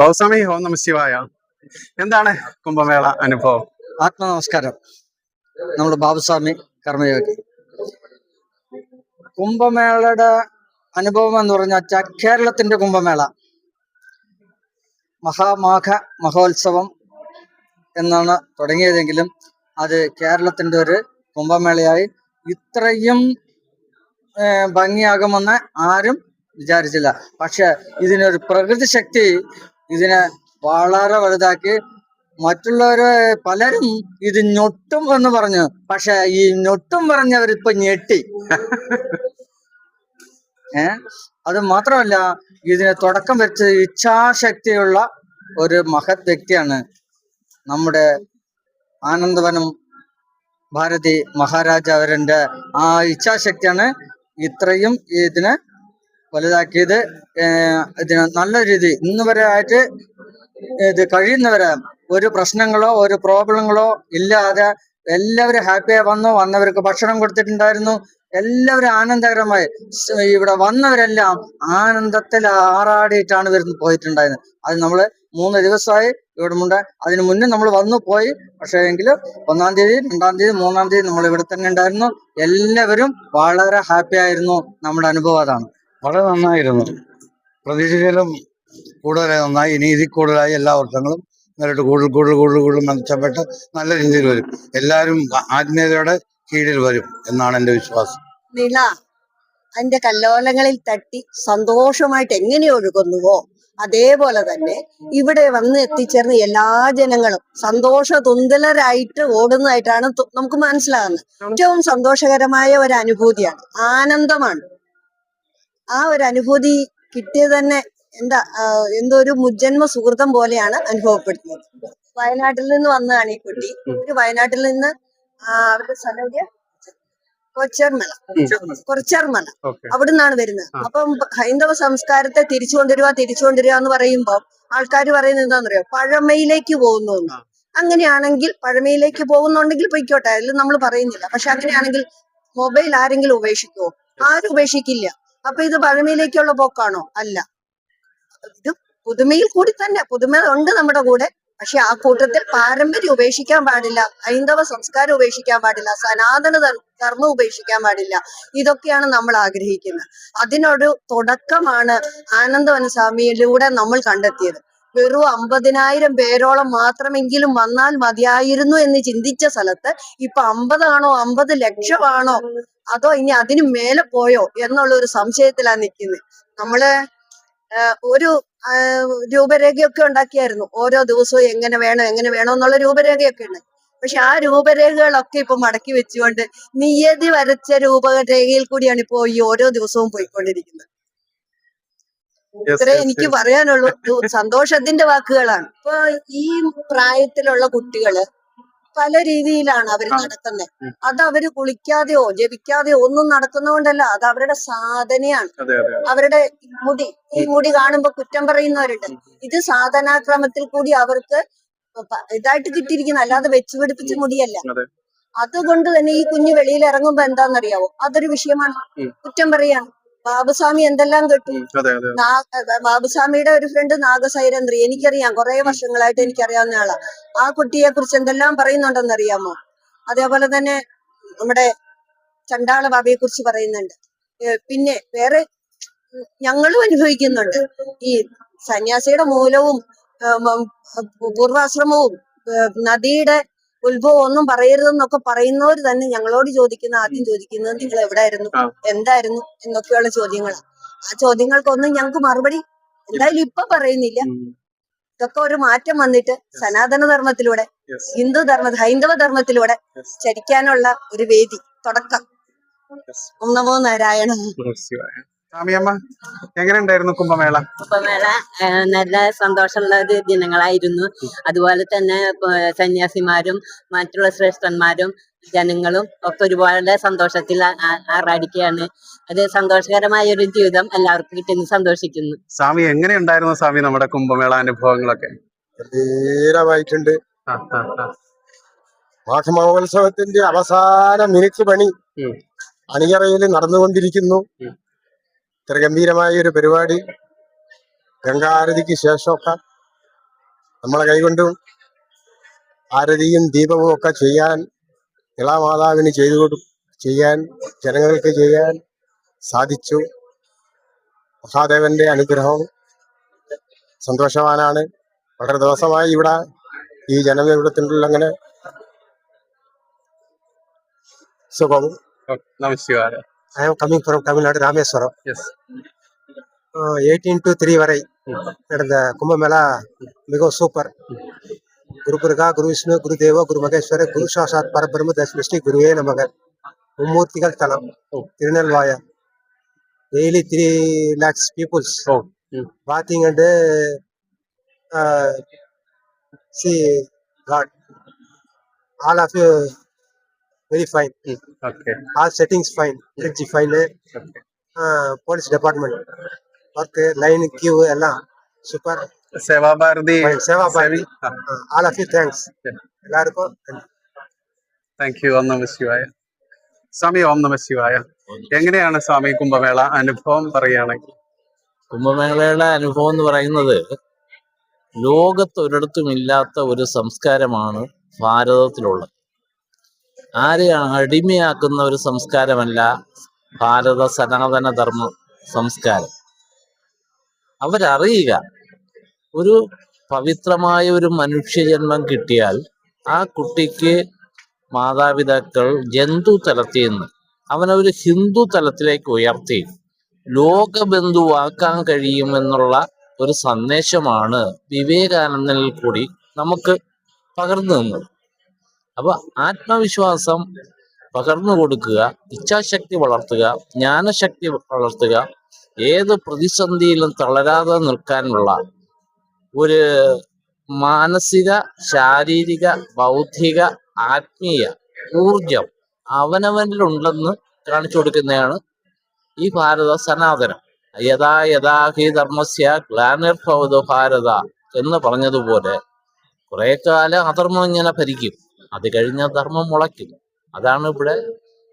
ഗൗസ്വാമി ഓം നമ ശിവായ. എന്താണ് കുംഭമേള അനുഭവം? ആത്മനമസ്കാരം. നമ്മൾ ബാബുസ്വാമി കർമ്മയോഗി. കുംഭമേളയുടെ അനുഭവം എന്ന് പറഞ്ഞാൽ കേരളത്തിന്റെ കുംഭമേള മഹാമാഘ മഹോത്സവം എന്നാണ് തുടങ്ങിയതെങ്കിലും അത് കേരളത്തിന്റെ ഒരു കുംഭമേളയായി ഇത്രയും ഭംഗിയാകുമെന്ന് ആരും വിചാരിച്ചില്ല. പക്ഷെ ഇതിനൊരു പ്രകൃതി ശക്തി ഇതിനെ വളരെ വലുതാക്കി. മറ്റുള്ളവര് പലരും ഇത് ഞൊട്ടും എന്ന് പറഞ്ഞു, പക്ഷെ ഈ ഞൊട്ടും പറഞ്ഞവരിപ്പൊ ഞെട്ടി. അത് മാത്രമല്ല, ഇതിന് തുടക്കം വെച്ച് ഇച്ഛാശക്തിയുള്ള ഒരു മഹത് വ്യക്തിയാണ് നമ്മുടെ ആനന്ദവനം ഭാരതി മഹാരാജ. അവരുടെ ആ ഇച്ഛാശക്തിയാണ് ഇത്രയും ഇതിനെ വലുതാക്കിയത്. ഇതിന് നല്ല രീതി ഇന്ന് വരെ ആയിട്ട് ഇത് കഴിയുന്നവരെ ഒരു പ്രശ്നങ്ങളോ ഒരു പ്രോബ്ലങ്ങളോ ഇല്ലാതെ എല്ലാവരും ഹാപ്പിയായി വന്നവർക്ക് ഭക്ഷണം കൊടുത്തിട്ടുണ്ടായിരുന്നു. എല്ലാവരും ആനന്ദകരമായി ഇവിടെ വന്നവരെല്ലാം ആനന്ദത്തിൽ ആറാടിയിട്ടാണ് പോയിട്ടുണ്ടായിരുന്നത്. അത് നമ്മള് 3 ദിവസമായി ഇവിടെ ഉണ്ട്. അതിന് മുന്നേ നമ്മൾ വന്നു പോയി. പക്ഷേ എങ്കിലും 1-ാം തീയതി 2-ാം തീയതി 3-ാം തീയതി നമ്മൾ ഇവിടെ തന്നെ ഉണ്ടായിരുന്നു. എല്ലാവരും വളരെ ഹാപ്പി ആയിരുന്നു. നമ്മുടെ അനുഭവം അതാണ്. വളരെ നന്നായിരുന്നു. പ്രതീക്ഷയിലും കൂടുതലായി നന്നായി. ഇനി ഇതിൽ കൂടുതലായി എല്ലാ വർഷങ്ങളും നേരിട്ട് കൂടുതൽ മെച്ചപ്പെട്ട് നല്ല രീതിയിൽ വരും. എല്ലാവരും ആത്മീയതയുടെ കീഴിൽ വരും എന്നാണ് എൻ്റെ വിശ്വാസം. നില അതിന്റെ കല്ലോലങ്ങളിൽ തട്ടി സന്തോഷമായിട്ട് എങ്ങനെ ഒഴുകുന്നുവോ അതേപോലെ തന്നെ ഇവിടെ വന്ന് എത്തിച്ചേർന്ന എല്ലാ ജനങ്ങളും സന്തോഷ തുന്തലരായിട്ട് ഓടുന്നതായിട്ടാണ് നമുക്ക് മനസ്സിലാകുന്നത്. ഏറ്റവും സന്തോഷകരമായ ഒരു അനുഭൂതിയാണ്, ആനന്ദമാണ്. ആ ഒരു അനുഭൂതി കിട്ടിയത് തന്നെ എന്തോ ഒരു മുജ്ജന്മ സുഹൃത്തം പോലെയാണ് അനുഭവപ്പെടുന്നത്. വയനാട്ടിൽ നിന്ന് വന്നതാണ് ഈ കുട്ടി. വയനാട്ടിൽ നിന്ന് അവരുടെ സ്ഥലം കൊച്ചർമല അവിടെ നിന്നാണ് വരുന്നത്. അപ്പം ഹൈന്ദവ സംസ്കാരത്തെ തിരിച്ചു കൊണ്ടുവരിക എന്ന് പറയുമ്പോൾ ആൾക്കാർ പറയുന്നത് എന്താണെന്നറിയോ, പഴമയിലേക്ക് പോകുന്നു. അങ്ങനെയാണെങ്കിൽ പഴമയിലേക്ക് പോകുന്നുണ്ടെങ്കിൽ പൊയ്ക്കോട്ടെ, അതിൽ നമ്മൾ പറയുന്നില്ല. പക്ഷെ അങ്ങനെയാണെങ്കിൽ മൊബൈൽ ആരെങ്കിലും ഉപേക്ഷിക്കുമോ? ആരും ഉപേക്ഷിക്കില്ല. അപ്പൊ ഇത് പഴമയിലേക്കുള്ള പോക്കാണോ? അല്ല, ഇത് പുതുമയിൽ കൂടി തന്നെ. പുതുമ ഉണ്ട് നമ്മുടെ കൂടെ, പക്ഷെ ആ കൂട്ടത്തിൽ പാരമ്പര്യം ഉപേക്ഷിക്കാൻ പാടില്ല, ഹൈന്ദവ സംസ്കാരം ഉപേക്ഷിക്കാൻ പാടില്ല, സനാതന ധർമ്മം ഉപേക്ഷിക്കാൻ പാടില്ല. ഇതൊക്കെയാണ് നമ്മൾ ആഗ്രഹിക്കുന്നത്. അതിനൊരു തുടക്കമാണ് ആനന്ദവനസ്വാമിയിലൂടെ നമ്മൾ കണ്ടെത്തിയത്. വെറും 50,000 പേരോളം മാത്രമെങ്കിലും വന്നാൽ മതിയായിരുന്നു എന്ന് ചിന്തിച്ച സ്ഥലത്ത് ഇപ്പൊ 50 ആണോ 50 ലക്ഷമാണോ അതോ ഇനി അതിന് മേലെ പോയോ എന്നുള്ള ഒരു സംശയത്തിലാണ് നിൽക്കുന്നത്. നമ്മള് ഒരു രൂപരേഖയൊക്കെ ഉണ്ടാക്കിയായിരുന്നു. ഓരോ ദിവസവും എങ്ങനെ വേണോ എന്നുള്ള രൂപരേഖയൊക്കെ ഉണ്ട്. പക്ഷെ ആ രൂപരേഖകളൊക്കെ ഇപ്പൊ മടക്കി വെച്ചുകൊണ്ട് നിയതി വരച്ച രൂപരേഖയിൽ കൂടിയാണ് ഇപ്പോ ഈ ഓരോ ദിവസവും പോയിക്കൊണ്ടിരിക്കുന്നത്. ഇത്രേ എനിക്ക് പറയാനുള്ളൂ. സന്തോഷത്തിന്റെ വാക്കുകളാണ്. ഇപ്പൊ ഈ പ്രായത്തിലുള്ള കുട്ടികള് പല രീതിയിലാണ് അവർ നടക്കുന്നത്. അത് അവര് കുളിക്കാതെയോ ജപിക്കാതെയോ ഒന്നും നടക്കുന്നതുകൊണ്ടല്ല, അത് അവരുടെ സാധനയാണ്. അവരുടെ ഈ മുടി കാണുമ്പോ കുറ്റം പറയുന്നവരുണ്ട്. ഇത് സാധനാക്രമത്തിൽ കൂടി അവർക്ക് ഇതായിട്ട് കിട്ടിയിരിക്കുന്ന, അല്ലാതെ വെച്ചു പിടിപ്പിച്ച മുടിയല്ല. അതുകൊണ്ട് തന്നെ ഈ കുഞ്ഞ് വെളിയിൽ ഇറങ്ങുമ്പോ എന്താണെന്നറിയാവോ, അതൊരു വിഷയമാണ്. കുറ്റം പറയാണ്. ബാബുസ്വാമി എന്തെല്ലാം കേട്ടു. ബാബുസ്വാമിയുടെ ഒരു ഫ്രണ്ട് നാഗസൈരന്ദ്രി, എനിക്കറിയാം, കുറെ വർഷങ്ങളായിട്ട് എനിക്കറിയാവുന്ന ആളാ. ആ കുട്ടിയെ കുറിച്ച് എന്തെല്ലാം പറയുന്നുണ്ടെന്നറിയാമോ? അതേപോലെ തന്നെ നമ്മുടെ ചണ്ടാള ബാബയെ കുറിച്ച് പറയുന്നുണ്ട്. പിന്നെ വേറെ ഞങ്ങളും അനുഭവിക്കുന്നുണ്ട്. ഈ സന്യാസിയുടെ മൂലവും പൂർവാശ്രമവും നദിയുടെ ഉത്ഭവം ഒന്നും പറയരുതെന്നൊക്കെ പറയുന്നവർ തന്നെ ഞങ്ങളോട് ആദ്യം ചോദിക്കുന്നത് നിങ്ങൾ എവിടെയായിരുന്നു, എന്തായിരുന്നു എന്നൊക്കെയുള്ള ചോദ്യങ്ങളാണ്. ആ ചോദ്യങ്ങൾക്കൊന്നും ഞങ്ങൾക്ക് മറുപടി എന്തായാലും ഇപ്പൊ പറയുന്നില്ല. ഇതൊക്കെ ഒരു മാറ്റം വന്നിട്ട് സനാതന ധർമ്മത്തിലൂടെ, ഹൈന്ദവ ധർമ്മത്തിലൂടെ ചരിക്കാനുള്ള ഒരു വേദി തുടക്കം. ഓം നമോ നാരായണ. സ്വാമിയമ്മ, എങ്ങനെയുണ്ടായിരുന്നു കുംഭമേള? കുംഭമേള നല്ല സന്തോഷമുള്ള ഒരു ദിനങ്ങളായിരുന്നു. അതുപോലെ തന്നെ സന്യാസിമാരും മറ്റുള്ള ശ്രേഷ്ഠന്മാരും ജനങ്ങളും ഒക്കെ ഒരുപാട് സന്തോഷത്തിൽ ആറാടിക്കുകയാണ്. അത് സന്തോഷകരമായ ഒരു ജീവിതം എല്ലാവർക്കും കിട്ടുന്നു, സന്തോഷിക്കുന്നു. സ്വാമി, എങ്ങനെയുണ്ടായിരുന്നു സ്വാമി നമ്മുടെ കുംഭമേള അനുഭവങ്ങളൊക്കെ? ധീരമായിട്ടുണ്ട്. മാഘമഹോത്സവത്തിന്റെ അവസാന മിനിറ്റ് പണി അണിയറയിൽ നടന്നുകൊണ്ടിരിക്കുന്നു. ഇത്ര ഗംഭീരമായ ഒരു പരിപാടി ഗംഗാരതിക്ക് ശേഷമൊക്കെ നമ്മളെ കൈകൊണ്ടും ആരതിയും ദീപവും ഒക്കെ ചെയ്യാൻ നിളാമാതാവിന് ചെയ്യാൻ ജനങ്ങൾക്ക് ചെയ്യാൻ സാധിച്ചു. മഹാദേവന്റെ അനുഗ്രഹവും സന്തോഷവാനാണ്. വളരെ ദിവസമായി ഇവിടെ ഈ ജനവിധത്തിലുള്ള അങ്ങനെ സുഖവും. നമസ്കാരം. I am coming from Tamil Nadu, Rameswaram. Yes. 18 to 3 வரை நடந்த கும்பமேளா மிகவும் சூப்பர். குரு பிரகா, குரு விஷ்ணு, குரு தேவ, குரு மகேஸ்வர, குரு சாஷாத் பரபிரம்ம தஸ்மிஷ்டி குருவே நமக. மும்மூர்த்திகள் தலம் திருநெல்வாயா. Daily 3 lakhs peoples bathing and see God. All of you very fine. Okay. All settings fine. Bridge fine. Police department work line queue எல்லாம் super. Seva Bharati Seva Bharati. All of you thanks. எல்லாருக்கும் താങ്ക് യു. ഓം നമ ശിവായ. സ്വാമി ഓം നമ ശിവായ. എങ്ങനെയാണ് സ്വാമി കുംഭമേള അനുഭവം പറയുകയാണെങ്കിൽ? കുംഭമേളയുടെ അനുഭവം എന്ന് പറയുന്നത് ലോകത്ത് ഒരിടത്തും ഇല്ലാത്ത ഒരു സംസ്കാരമാണ് ഭാരതത്തിലുള്ളത്. ആരെയാണ് അടിമയാക്കുന്ന ഒരു സംസ്കാരമല്ല ഭാരത സനാതന ധർമ്മ സംസ്കാരം. അവരറിയുക, ഒരു പവിത്രമായ ഒരു മനുഷ്യജന്മം കിട്ടിയാൽ ആ കുട്ടിക്ക് മാതാപിതാക്കൾ ജന്തു തലത്തിൽ നിന്ന് അവനെ ഒരു ഹിന്ദു തലത്തിലേക്ക് ഉയർത്തി ലോകബന്ധുവാക്കാൻ കഴിയുമെന്നുള്ള ഒരു സന്ദേശമാണ് വിവേകാനന്ദനിൽ കൂടി നമുക്ക് പകർന്നു തന്നത്. അപ്പൊ ആത്മവിശ്വാസം പകർന്നു കൊടുക്കുക, ഇച്ഛാശക്തി വളർത്തുക, ജ്ഞാനശക്തി വളർത്തുക, ഏത് പ്രതിസന്ധിയിലും തളരാതെ നിൽക്കാനുള്ള ഒരു മാനസിക, ശാരീരിക, ബൗദ്ധിക, ആത്മീയ ഊർജം അവനവനിലുണ്ടെന്ന് കാണിച്ചു കൊടുക്കുന്നതാണ് ഈ ഭാരത സനാതനം. യഥാ യഥാ ഹി ധർമ്മസ്യ ഗ്ലാനിർഭവതോ ഭാരത എന്ന് പറഞ്ഞതുപോലെ കുറെ കാലം അധർമ്മം ഇങ്ങനെ ഭരിക്കും, അത് കഴിഞ്ഞ ധർമ്മം മുളയ്ക്കും. അതാണ് ഇവിടെ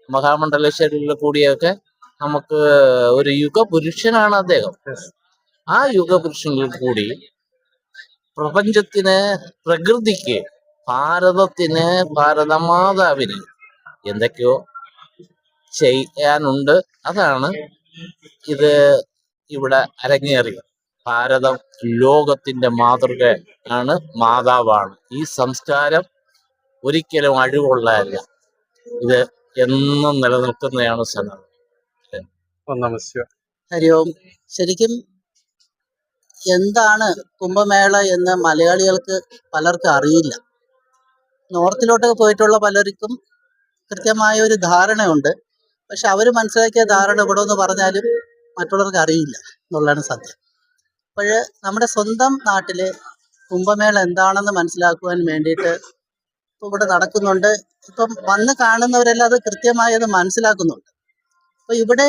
മഹാമണ്ഡലേശ്വരിൽ കൂടിയൊക്കെ നമുക്ക് ഒരു യുഗപുരുഷനാണ് അദ്ദേഹം. ആ യുഗപുരുഷനിൽ കൂടി പ്രപഞ്ചത്തിന്, പ്രകൃതിക്ക്, ഭാരതത്തിന്, ഭാരതമാതാവിന് എന്തൊക്കെയോ ചെയ്യാനുണ്ട്. അതാണ് ഇത് ഇവിടെ അരങ്ങേറിയത്. ഭാരതം ലോകത്തിന്റെ മാതൃക ആണ്, മാതാവാണ്. ഈ സംസ്കാരം ഒരിക്കലും അഴിവുള്ളതല്ല, ഇത് എന്നും നിലനിൽക്കുന്നതാണ് സനാതനം. ഓം നമ ശിവായ. ഹരി ഓം. ശരിക്കും എന്താണ് കുംഭമേള എന്ന് മലയാളികൾക്ക് പലർക്കും അറിയില്ല. നോർത്തിലോട്ടൊക്കെ പോയിട്ടുള്ള പലർക്കും കൃത്യമായ ഒരു ധാരണയുണ്ട്. പക്ഷെ അവർ മനസ്സിലാക്കിയ ധാരണ ഇവിടെ എന്ന് പറഞ്ഞാലും മറ്റുള്ളവർക്ക് അറിയില്ല എന്നുള്ളതാണ് സത്യം. അപ്പോൾ നമ്മുടെ സ്വന്തം നാട്ടില് കുംഭമേള എന്താണെന്ന് മനസ്സിലാക്കുവാൻ വേണ്ടിയിട്ട് ഇപ്പം ഇവിടെ നടക്കുന്നുണ്ട്. ഇപ്പം വന്ന് കാണുന്നവരെല്ലാം അത് കൃത്യമായി അത് മനസ്സിലാക്കുന്നുണ്ട്. അപ്പൊ ഇവിടെ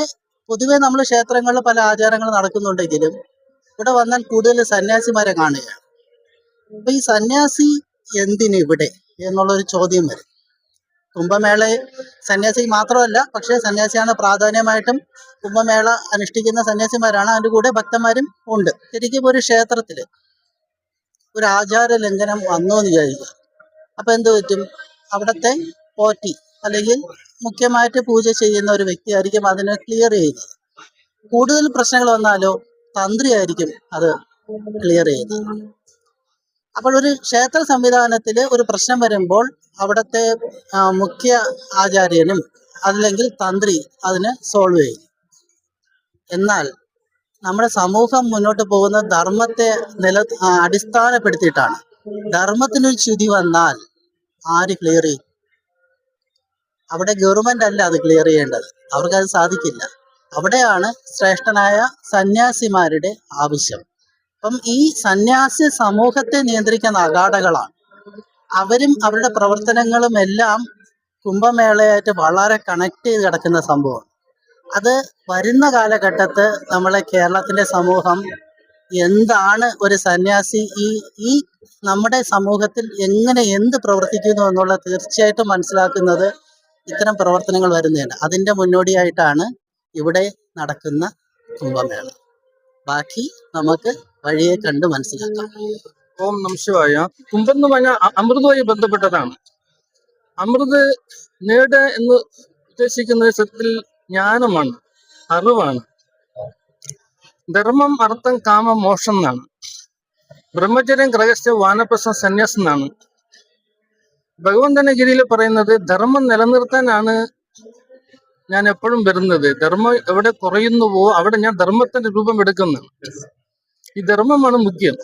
പൊതുവെ നമ്മൾ ക്ഷേത്രങ്ങളിൽ പല ആചാരങ്ങൾ നടക്കുന്നുണ്ടെങ്കിലും ഇവിടെ വന്നാൽ കൂടുതൽ സന്യാസിമാരെ കാണുകയാണ്. അപ്പൊ ഈ സന്യാസി എന്തിന് ഇവിടെ എന്നുള്ളൊരു ചോദ്യം വരും. കുംഭമേള സന്യാസി മാത്രമല്ല, പക്ഷേ സന്യാസിയാണ് പ്രാധാന്യമായിട്ടും. കുംഭമേള അനുഷ്ഠിക്കുന്ന സന്യാസിമാരാണ്, അതിൻ്റെ കൂടെ ഭക്തന്മാരും ഉണ്ട്. ശരിക്കും ഒരു ക്ഷേത്രത്തില് ഒരു ആചാര ലംഘനം വന്നു എന്ന് വിചാരിക്കുക, അപ്പൊ എന്ത് പറ്റും? അവിടത്തെ പോറ്റി അല്ലെങ്കിൽ മുഖ്യമായിട്ട് പൂജ ചെയ്യുന്ന ഒരു വ്യക്തിയായിരിക്കും അതിനെ ക്ലിയർ ചെയ്യുന്നത്. കൂടുതൽ പ്രശ്നങ്ങൾ വന്നാലോ തന്ത്രിയായിരിക്കും അത് ക്ലിയർ ചെയ്യുന്നത്. അപ്പോൾ ഒരു ക്ഷേത്ര സംവിധാനത്തിൽ ഒരു പ്രശ്നം വരുമ്പോൾ അവിടുത്തെ മുഖ്യ ആചാര്യനും അല്ലെങ്കിൽ തന്ത്രി അതിനെ സോൾവ് ചെയ്യും. എന്നാൽ നമ്മുടെ സമൂഹം മുന്നോട്ട് പോകുന്ന ധർമ്മത്തെ അടിസ്ഥാനപ്പെടുത്തിയിട്ടാണ്. ധർമ്മത്തിനൊരു ച്യുതി വന്നാൽ ആര് ക്ലിയർ ചെയ്യും? അവിടെ ഗവൺമെന്റ് അല്ല അത് ക്ലിയർ ചെയ്യേണ്ടത്, അവർക്കത് സാധിക്കില്ല. അവിടെയാണ് ശ്രേഷ്ഠനായ സന്യാസിമാരുടെ ആവശ്യം. അപ്പം ഈ സന്യാസി സമൂഹത്തെ നിയന്ത്രിക്കുന്ന അഗാഢകളാണ്. അവരും അവരുടെ പ്രവർത്തനങ്ങളും എല്ലാം കുംഭമേളയായിട്ട് വളരെ കണക്ട് ചെയ്ത് കിടക്കുന്ന സംഭവമാണ്. അത് വരുന്ന കാലഘട്ടത്ത് നമ്മളെ കേരളത്തിന്റെ സമൂഹം എന്താണ് ഒരു സന്യാസി ഈ നമ്മുടെ സമൂഹത്തിൽ എങ്ങനെ എന്ത് പ്രവർത്തിക്കുന്നു എന്നുള്ള തീർച്ചയായിട്ടും മനസ്സിലാക്കുന്നത് ഇത്തരം പ്രവർത്തനങ്ങൾ വരുന്നതാണ്. അതിന്റെ മുന്നോടിയായിട്ടാണ് ഇവിടെ നടക്കുന്ന കുംഭമേള. ബാക്കി നമുക്ക് വഴിയെ കണ്ട് മനസ്സിലാക്കാം. ഓം നമശിവായ. കുംഭം എന്ന് പറഞ്ഞാൽ അമൃതവുമായി ബന്ധപ്പെട്ടതാണ്. അമൃത് നേടുക എന്ന് ഉദ്ദേശിക്കുന്നത് സത്യത്തിൽ ജ്ഞാനമാണ്, അറിവാണ്. ധർമ്മം, അർത്ഥം, കാമം, മോക്ഷം എന്നാണ്. ബ്രഹ്മചര്യം, ഗൃഹസ്ഥ, വാനപ്രസ്ഥം, സന്യാസം എന്നാണ്. ഭഗവാൻ തന്നെ ഗീതയിൽ പറയുന്നത് ധർമ്മം നിലനിർത്താനാണ് ഞാൻ എപ്പോഴും വരുന്നത്. ധർമ്മം എവിടെ കുറയുന്നുവോ അവിടെ ഞാൻ ധർമ്മത്തിന്റെ രൂപം എടുക്കുന്നതാണ്. ഈ ധർമ്മമാണ് മുഖ്യം.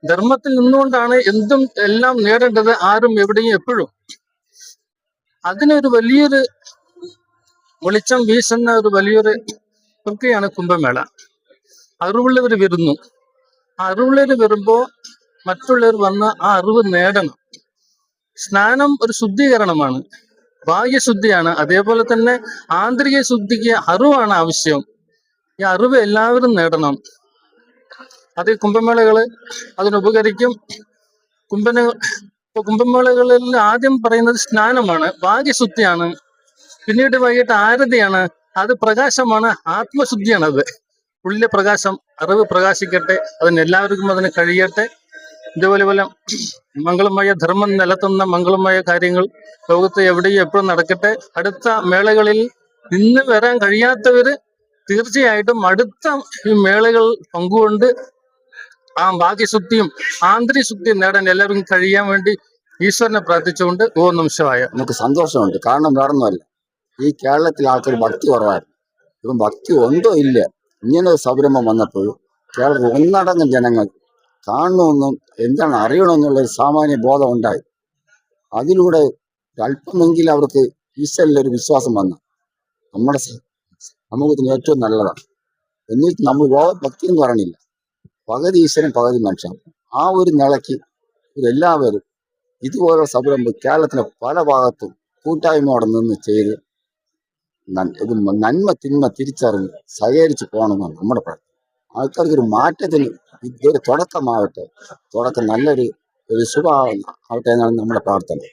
ധർമ്മത്തിൽ നിന്നുകൊണ്ടാണ് എന്തും എല്ലാം നേടേണ്ടത്, ആരും എവിടെയും എപ്പോഴും. അതിനൊരു വലിയൊരു വെളിച്ചം വീശുന്ന ഒരു വലിയൊരു പ്രക്രിയയാണ് കുംഭമേള. അറിവുള്ളവർ വരുന്നു. ആ അറിവുള്ളവർ വരുമ്പോ മറ്റുള്ളവർ വന്ന് ആ അറിവ് നേടണം. സ്നാനം ഒരു ശുദ്ധീകരണമാണ്, ബാഹ്യശുദ്ധിയാണ്. അതേപോലെ തന്നെ ആന്തരിക ശുദ്ധിക്ക് അറിവാണ് ആവശ്യം. ഈ അറിവ് എല്ലാവരും നേടണം. അത് കുംഭമേളകള് അതിനുപകരിക്കും. കുംഭമേളകളിൽ ആദ്യം പറയുന്നത് സ്നാനമാണ്, ഭാഗ്യശുദ്ധിയാണ്. പിന്നീട് വൈകിട്ട് ആരതിയാണ്, അത് പ്രകാശമാണ്, ആത്മശുദ്ധിയാണ്. അത് ഉള്ളിലെ പ്രകാശം, അറിവ് പ്രകാശിക്കട്ടെ, അതിനെല്ലാവർക്കും അതിന് കഴിയട്ടെ. ഇതേപോലെ പോലെ മംഗളമായ ധർമ്മം നിലത്തുന്ന മംഗളമായ കാര്യങ്ങൾ ലോകത്ത് എവിടെയും എപ്പോഴും നടക്കട്ടെ. അടുത്ത മേളകളിൽ ഇന്ന് വരാൻ കഴിയാത്തവര് തീർച്ചയായിട്ടും അടുത്ത ഈ മേളകൾ പങ്കുകൊണ്ട് ആ ഭാഗ്യശുദ്ധിയും ആന്തരിക ശുദ്ധിയും നേടാൻ എല്ലാവർക്കും കഴിയാൻ വേണ്ടി ഈശ്വരനെ പ്രാർത്ഥിച്ചുകൊണ്ട് ഓം നമഃ ശിവായ. നമുക്ക് സന്തോഷമുണ്ട്. കാരണം വേറൊന്നുമല്ല, ഈ കേരളത്തിൽ ആൾക്കാർ ഭക്തി കുറവായിരുന്നു. ഇപ്പം ഭക്തി ഉണ്ടോ ഇല്ല, ഇങ്ങനെ ഒരു സംരംഭം വന്നപ്പോൾ കേരളത്തിൽ ഒന്നടങ്കം ജനങ്ങൾ കാണണമെന്നും എന്താണ് അറിയണമെന്നുള്ളൊരു സാമാന്യ ബോധം ഉണ്ടായി. അതിലൂടെ അല്പമെങ്കിലും അവർക്ക് ഈശ്വരനിലൊരു വിശ്വാസം വന്നു. നമ്മുടെ സമൂഹത്തിന് ഏറ്റവും നല്ലതാണ്. എന്നിട്ട് നമ്മൾ ഭക്തി എന്ന് പറഞ്ഞില്ല, പകുതി ഈശ്വരൻ പകുതി മനുഷ്യൻ. ആ ഒരു നിലയ്ക്ക് എല്ലാവരും ഇതുപോലുള്ള സംരംഭം കേരളത്തിലെ പല ഭാഗത്തും കൂട്ടായ്മയോടെ നിന്ന് ചെയ്ത് ഇത് നന്മ തിന്മ തിരിച്ചറിഞ്ഞ് സഹകരിച്ച് പോകണമെന്നാണ് നമ്മുടെ പ്രാർത്ഥന. ആൾക്കാർക്ക് ഒരു മാറ്റത്തിന് ഇതൊരു തുടക്കമാവട്ടെ, തുടക്കം നല്ലൊരു ശുഭ ആവട്ടെ എന്നാണ് നമ്മുടെ പ്രാർത്ഥന.